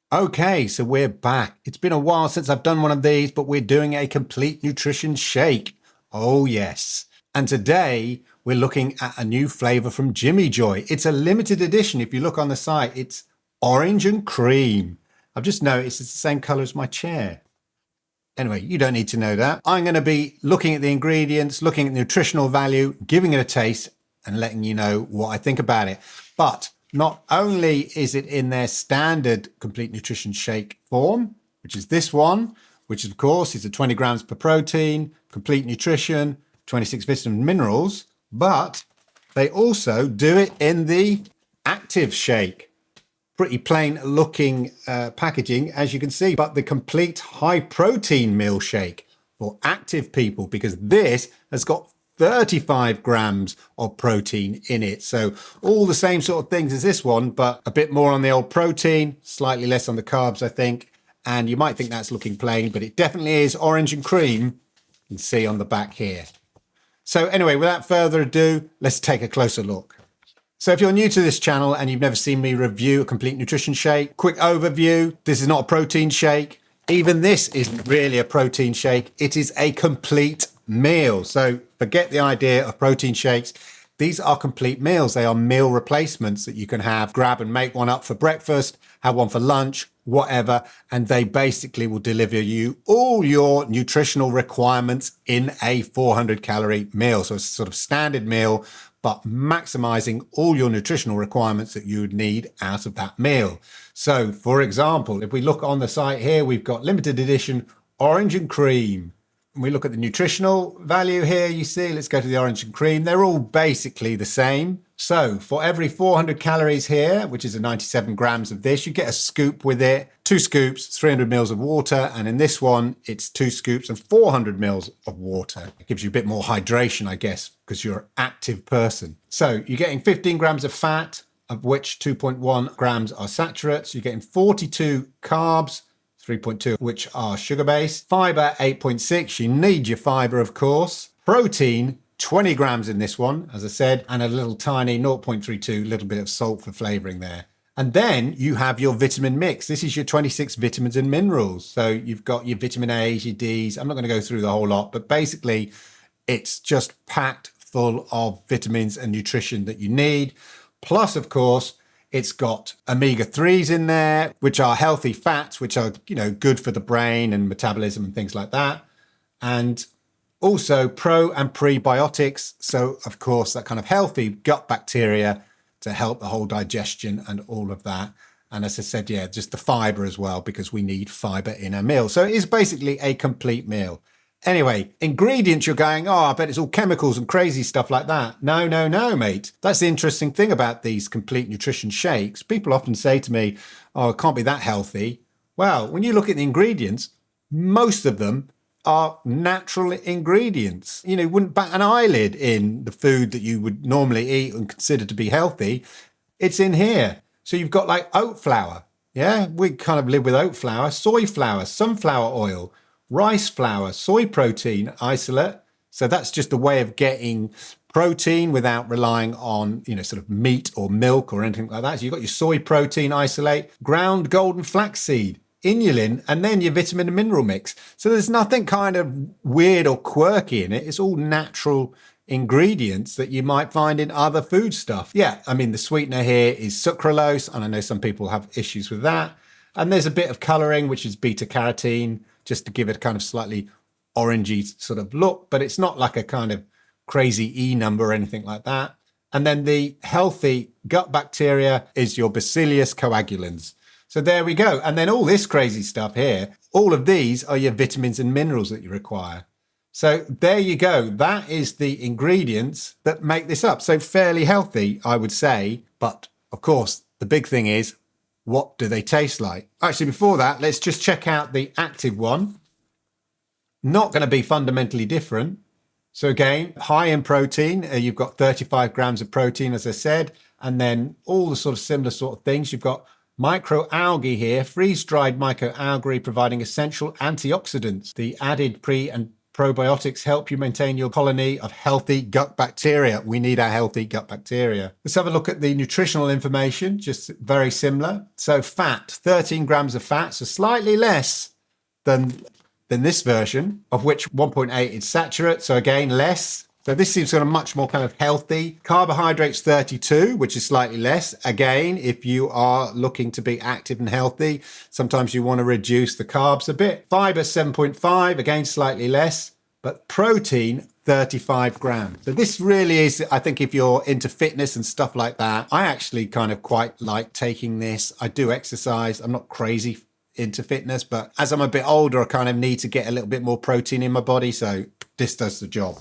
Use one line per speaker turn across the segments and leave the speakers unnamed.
Okay, so we're back. It's been a while since I've done one of these, but we're doing a complete nutrition shake. Oh, yes. And today we're looking at a new flavor from Jimmy Joy. It's a limited edition. If you look on the site, it's orange and cream. I've just noticed it's the same color as my chair. Anyway, you don't need to know that. I'm going to be looking at the ingredients, looking at the nutritional value, giving it a taste, and letting you know what I think about it. But not only is it in their standard complete nutrition shake form, which is this one, which of course is a 20 grams per protein, complete nutrition, 26 vitamins and minerals, but they also do it in the active shake. Pretty plain looking packaging, as you can see, but the complete high protein meal shake for active people, because this has got 35 grams of protein in it. So all the same sort of things as this one, but a bit more on the old protein, slightly less on the carbs, I think. And you might think that's looking plain, but it definitely is orange and cream. You can see on the back here. So anyway, without further ado, let's take a closer look. So if you're new to this channel and you've never seen me review a complete nutrition shake, quick overview, this is not a protein shake. Even this isn't really a protein shake. It is a complete meal. So forget the idea of protein shakes. These are complete meals. They are meal replacements that you can have, grab and make one up for breakfast, have one for lunch, whatever, and they basically will deliver you all your nutritional requirements in a 400 calorie meal. So it's a sort of standard meal, but maximizing all your nutritional requirements that you would need out of that meal. So for example, if we look on the site here, we've got limited edition orange and cream. And we look at the nutritional value here, you see, let's go to the orange and cream. They're all basically the same. So for every 400 calories here, which is a 97 grams of this, you get a scoop with it, 2 scoops, 300 mils of water. And in this one, it's 2 scoops and 400 mils of water. It gives you a bit more hydration, I guess, because you're an active person. So you're getting 15 grams of fat, of which 2.1 grams are saturates. You're getting 42 carbs, 3.2, which are sugar-based. Fiber, 8.6. You need your fiber, of course. Protein, 20 grams in this one, as I said, and a little tiny 0.32, little bit of salt for flavoring there. And then you have your vitamin mix. This is your 26 vitamins and minerals. So you've got your vitamin A's, your D's. I'm not going to go through the whole lot, but basically it's just packed full of vitamins and nutrition that you need. Plus, of course, it's got omega-3s in there, which are healthy fats, which are, good for the brain and metabolism and things like that. And also pro and prebiotics. So, of course, that kind of healthy gut bacteria to help the whole digestion and all of that. And as I said, just the fiber as well, because we need fiber in a meal. So it is basically a complete meal. Anyway, ingredients, you're going, I bet it's all chemicals and crazy stuff like that. No, mate. That's the interesting thing about these complete nutrition shakes. People often say to me, it can't be that healthy. Well, when you look at the ingredients, most of them are natural ingredients. You wouldn't bat an eyelid in the food that you would normally eat and consider to be healthy. It's in here. So you've got like oat flour. Yeah, we kind of live with oat flour, soy flour, sunflower oil, rice flour, soy protein isolate. So that's just a way of getting protein without relying on, sort of meat or milk or anything like that. So you've got your soy protein isolate, ground golden flaxseed, inulin, and then your vitamin and mineral mix. So there's nothing kind of weird or quirky in it. It's all natural ingredients that you might find in other food stuff. Yeah, I mean, the sweetener here is sucralose, and I know some people have issues with that. And there's a bit of coloring, which is beta carotene, just to give it a kind of slightly orangey sort of look, but it's not like a kind of crazy E number or anything like that. And then the healthy gut bacteria is your bacillus coagulans. So there we go. And then all this crazy stuff here, all of these are your vitamins and minerals that you require. So there you go. That is the ingredients that make this up. So fairly healthy, I would say. But of course, the big thing is, what do they taste like? Actually, before that, let's just check out the active one. Not going to be fundamentally different. So again, high in protein. You've got 35 grams of protein, as I said. And then all the sort of similar sort of things. You've got microalgae here, freeze-dried microalgae providing essential antioxidants. The added pre and Probiotics help you maintain your colony of healthy gut bacteria. We need our healthy gut bacteria. Let's have a look at the nutritional information, just very similar. So fat, 13 grams of fat, so slightly less than this version, of which 1.8 is saturate. So again, less. So this seems sort of much more kind of healthy. Carbohydrates 32, which is slightly less. Again, if you are looking to be active and healthy, sometimes you want to reduce the carbs a bit. Fiber 7.5, again, slightly less. But protein 35 grams. So this really is, I think if you're into fitness and stuff like that, I actually kind of quite like taking this. I do exercise. I'm not crazy into fitness, but as I'm a bit older, I kind of need to get a little bit more protein in my body. So this does the job.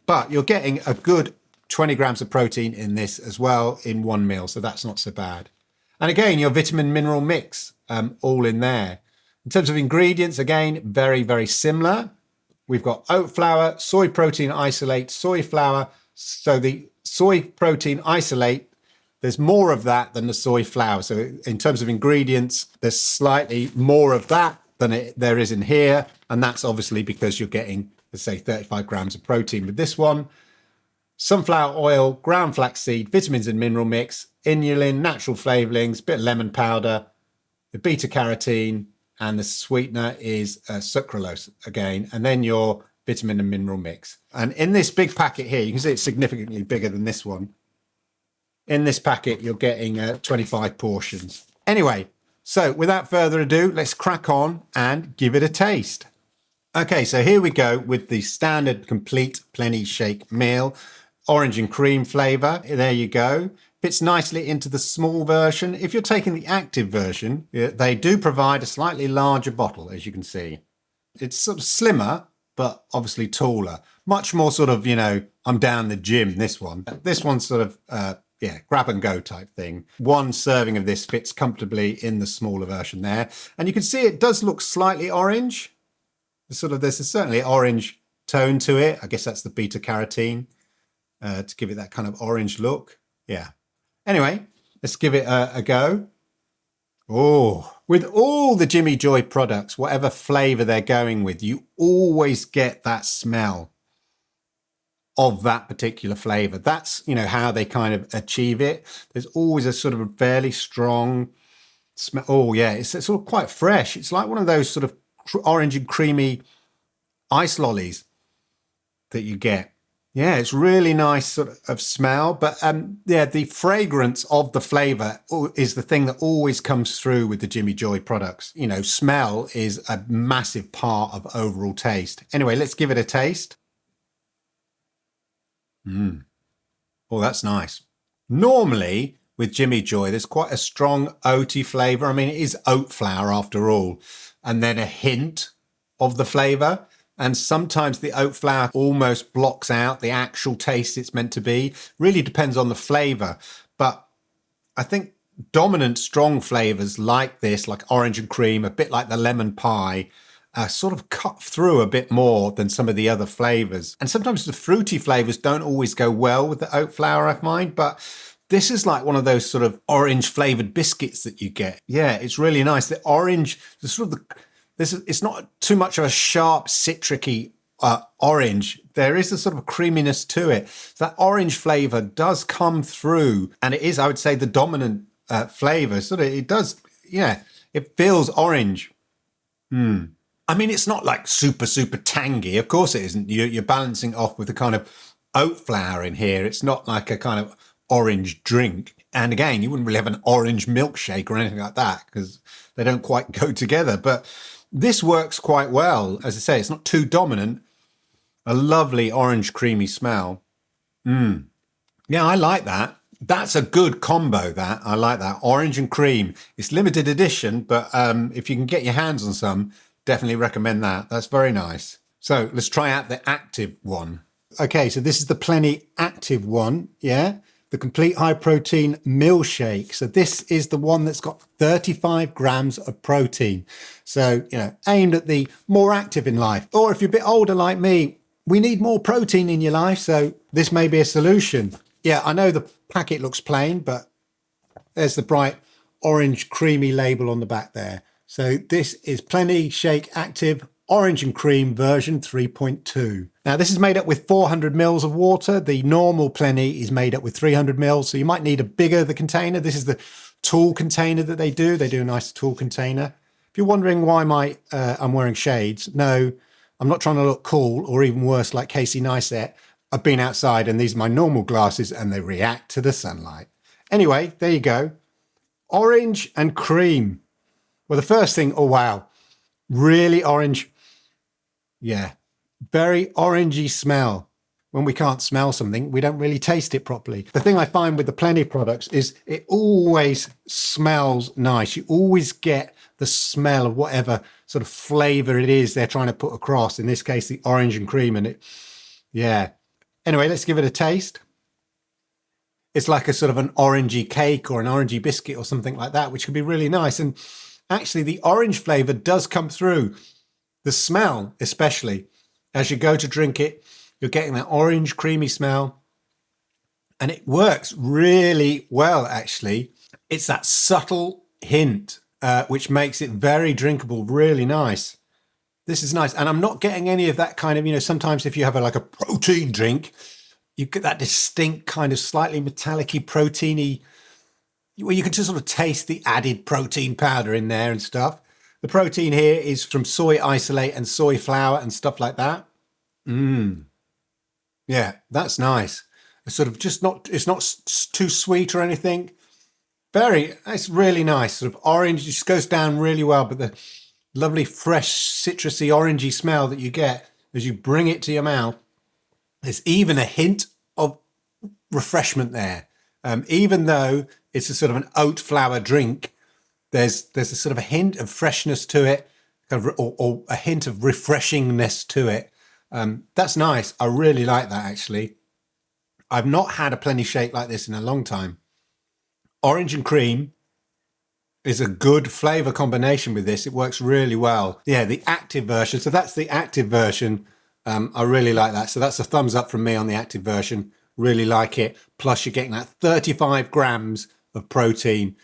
But you're getting a good 20 grams of protein in this as well in one meal. So that's not so bad. And again, your vitamin mineral mix, all in there. In terms of ingredients, again, very, very similar. We've got oat flour, soy protein isolate, soy flour. So the soy protein isolate, there's more of that than the soy flour. So in terms of ingredients, there's slightly more of that than there is in here. And that's obviously because you're getting, let's say, 35 grams of protein with this one. Sunflower oil, ground flaxseed, vitamins and mineral mix, inulin, natural flavorings, bit of lemon powder, the beta carotene, and the sweetener is sucralose again, and then your vitamin and mineral mix. And in this big packet here, you can see it's significantly bigger than this one. In this packet, you're getting 25 portions. Anyway, so without further ado, let's crack on and give it a taste. Okay, so here we go with the standard complete Plenny Shake meal, orange and cream flavour. There you go. Fits nicely into the small version. If you're taking the active version, they do provide a slightly larger bottle, as you can see. It's sort of slimmer, but obviously taller. Much more sort of, I'm down the gym, this one. This one's sort of, grab and go type thing. One serving of this fits comfortably in the smaller version there. And you can see it does look slightly orange. There's certainly orange tone to it. I guess that's the beta carotene to give it that kind of orange look. Yeah. Anyway, let's give it a go. Oh, with all the Jimmy Joy products, whatever flavor they're going with, you always get that smell of that particular flavor. That's, how they kind of achieve it. There's always a sort of a fairly strong smell. Oh, yeah, it's sort of quite fresh. It's like one of those sort of orange and creamy ice lollies that you get. Yeah, it's really nice sort of smell, but the fragrance of the flavor is the thing that always comes through with the Jimmy Joy products. Smell is a massive part of overall taste. Anyway, let's give it a taste. Oh, that's nice. Normally with Jimmy Joy, there's quite a strong oaty flavor. I mean, it is oat flour after all, and then a hint of the flavor. And sometimes the oat flour almost blocks out the actual taste it's meant to be. Really depends on the flavor. But I think dominant strong flavors like this, like orange and cream, a bit like the lemon pie, sort of cut through a bit more than some of the other flavors. And sometimes the fruity flavors don't always go well with the oat flour, I find. But this is like one of those sort of orange flavored biscuits that you get. Yeah, it's really nice. The orange, it's not too much of a sharp, citricy orange. There is a sort of creaminess to it. That orange flavor does come through, and it is, I would say, the dominant flavor. So it does, it feels orange. I mean, it's not like super, super tangy. Of course it isn't. You're balancing off with the kind of oat flour in here. It's not like a kind of orange drink. And again, you wouldn't really have an orange milkshake or anything like that because they don't quite go together. But this works quite well. As I say, it's not too dominant. A lovely orange creamy smell. Yeah, I like that. That's a good combo, that. I like that. Orange and cream. It's limited edition, but if you can get your hands on some, definitely recommend that. That's very nice. So let's try out the active one. Okay, so this is the Plenny Active one, yeah? The complete high protein meal shake. So this is the one that's got 35 grams of protein. So, aimed at the more active in life. Or if you're a bit older like me, we need more protein in your life. So this may be a solution. Yeah, I know the packet looks plain, but there's the bright orange creamy label on the back there. So this is Plenny Shake Active Orange and Cream version 3.2. Now this is made up with 400 mils of water. The normal Plenny is made up with 300 mils, so you might need a bigger the container. This is the tall container that they do. They do a nice tall container. If you're wondering why I'm wearing shades, no, I'm not trying to look cool or even worse like Casey Neistat. I've been outside and these are my normal glasses and they react to the sunlight. Anyway, there you go. Orange and cream. Well, the first thing, oh wow, really orange. Yeah, very orangey smell. When we can't smell something, we don't really taste it properly. The thing I find with the Plenny products is it always smells nice. You always get the smell of whatever sort of flavor it is they're trying to put across. In this case, the orange and cream in it. Yeah. Anyway, let's give it a taste. It's like a sort of an orangey cake or an orangey biscuit or something like that, which could be really nice. And actually, the orange flavor does come through. The smell, especially, as you go to drink it, you're getting that orange creamy smell. And it works really well, actually. It's that subtle hint, which makes it very drinkable, really nice. This is nice. And I'm not getting any of that kind of, you know, sometimes if you have like a protein drink, you get that distinct kind of slightly metallic-y, proteiny, well, you can just sort of taste the added protein powder in there and stuff. The protein here is from soy isolate and soy flour and stuff like that. Yeah, that's nice. It's sort of just not, it's not too sweet or anything. It's really nice. Sort of orange, it just goes down really well, but the lovely fresh citrusy orangey smell that you get as you bring it to your mouth. There's even a hint of refreshment there. Even though it's a sort of an oat flour drink, there's a sort of a hint of freshness to it, or a hint of refreshingness to it. That's nice. I really like that, actually. I've not had a Plenny Shake like this in a long time. Orange and cream is a good flavor combination with this. It works really well. Yeah, the active version. So that's the active version. I really like that. So that's a thumbs up from me on the active version. Really like it. Plus you're getting that 35 grams of protein,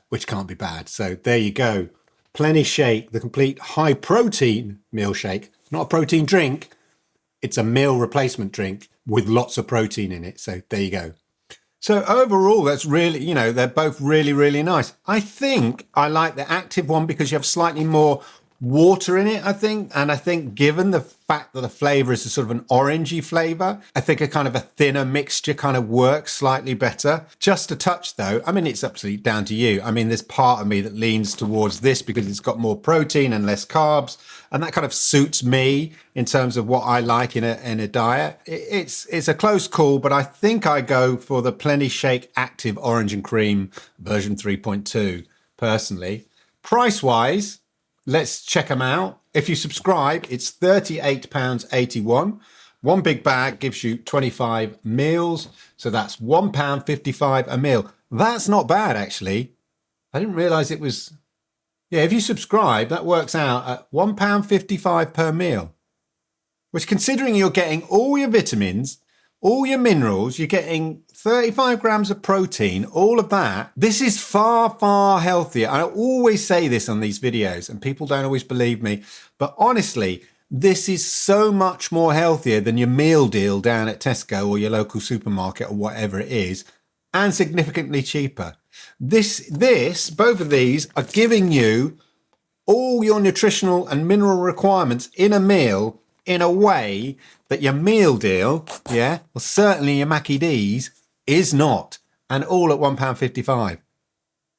which can't be bad. So there you go. Plenny Shake, the complete high protein meal shake. Not a protein drink. It's a meal replacement drink with lots of protein in it. So there you go. So overall, that's really, you know, they're both really, really nice. I think I like the active one because you have slightly more water in it, I think. And I think given the fact that the flavor is a sort of an orangey flavor, I think a kind of a thinner mixture kind of works slightly better. Just a touch though. I mean, it's absolutely down to you. I mean, there's part of me that leans towards this because it's got more protein and less carbs. And that kind of suits me in terms of what I like in a diet. It's a close call, but I think I go for the Plenny Shake Active Orange and Cream version 3.2 personally. Price-wise, let's check them out. If you subscribe, it's £38.81. One big bag gives you 25 meals. So that's £1.55 a meal. That's not bad, actually. I didn't realize it was... Yeah, if you subscribe, that works out at £1.55 per meal. Which, considering you're getting all your vitamins, all your minerals, you're getting 35 grams of protein, all of that. This is far, far healthier. I always say this on these videos and people don't always believe me. But honestly, this is so much more healthier than your meal deal down at Tesco or your local supermarket or whatever it is, and significantly cheaper. Both of these are giving you all your nutritional and mineral requirements in a meal in a way that your meal deal, yeah, well, certainly your Mackie D's is not, and all at £1.55.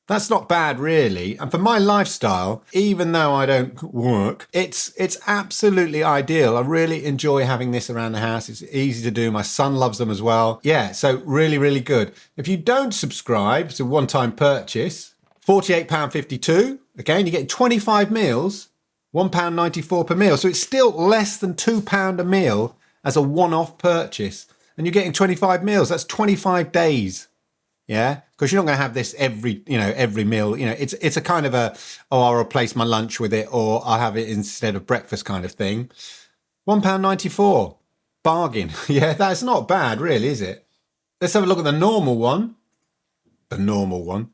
That's not bad, really. And for my lifestyle, even though I don't work, it's absolutely ideal. I really enjoy having this around the house. It's easy to do. My son loves them as well. Yeah, so really, really good. If you don't subscribe, it's a one-time purchase, £48.52. Again, you're getting 25 meals, £1.94 per meal. So it's still less than £2 a meal as a one-off purchase. And you're getting 25 meals. That's 25 days. Yeah, because you're not going to have this every meal. You know, it's a kind of a, I'll replace my lunch with it, or I'll have it instead of breakfast kind of thing. £1.94, bargain. Yeah, that's not bad, really, is it? Let's have a look at the normal one. The normal one.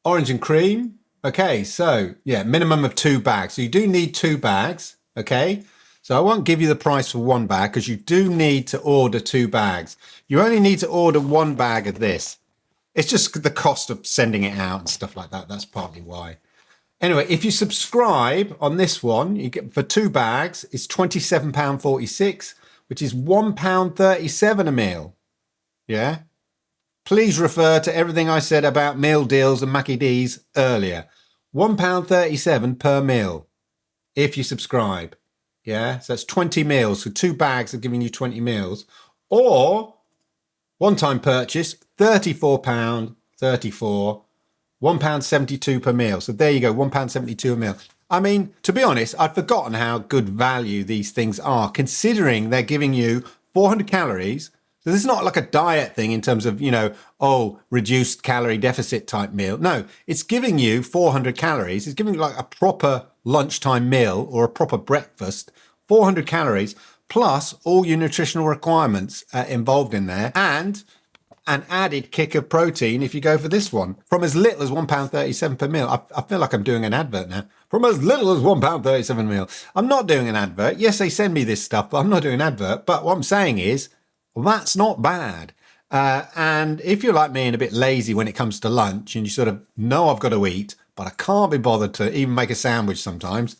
Orange and cream. Okay, so yeah, minimum of 2 bags. So you do need 2 bags. Okay, so I won't give you the price for one bag because you do need to order 2 bags. You only need to order 1 bag of this. It's just the cost of sending it out and stuff like that. That's partly why. Anyway, if you subscribe on this one, you get for 2 bags, it's £27.46, which is £1.37 a meal. Yeah. Please refer to everything I said about meal deals and Mackie D's earlier. £1.37 per meal if you subscribe. Yeah, so that's 20 meals. So 2 bags are giving you 20 meals. Or one-time purchase, £34.34, £1.72 per meal. So there you go, £1.72 a meal. I mean, to be honest, I'd forgotten how good value these things are, considering they're giving you 400 calories. So this is not like a diet thing in terms of, reduced calorie deficit type meal. No, it's giving you 400 calories. It's giving you like a proper lunchtime meal or a proper breakfast, 400 calories, plus all your nutritional requirements involved in there, and an added kick of protein if you go for this one. From as little as £1.37 per meal. I feel like I'm doing an advert now. From as little as £1.37 a meal. I'm not doing an advert. Yes, they send me this stuff, but I'm not doing an advert. But what I'm saying is, well, that's not bad. And if you're like me and a bit lazy when it comes to lunch and you sort of know I've got to eat, but I can't be bothered to even make a sandwich sometimes,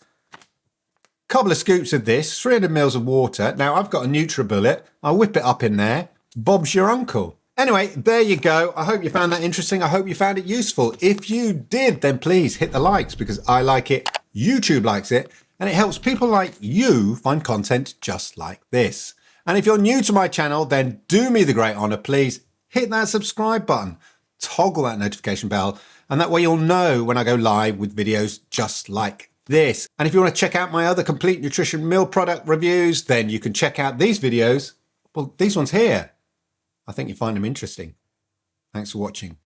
couple of scoops of this, 300 mils of water. Now I've got a NutriBullet. I'll whip it up in there. Bob's your uncle. Anyway, there you go. I hope you found that interesting. I hope you found it useful. If you did, then please hit the likes because I like it. YouTube likes it. And it helps people like you find content just like this. And if you're new to my channel, then do me the great honor, please hit that subscribe button, toggle that notification bell, and that way you'll know when I go live with videos just like this. And if you want to check out my other complete nutrition meal product reviews, then you can check out these videos. Well, these ones here. I think you find them interesting. Thanks for watching.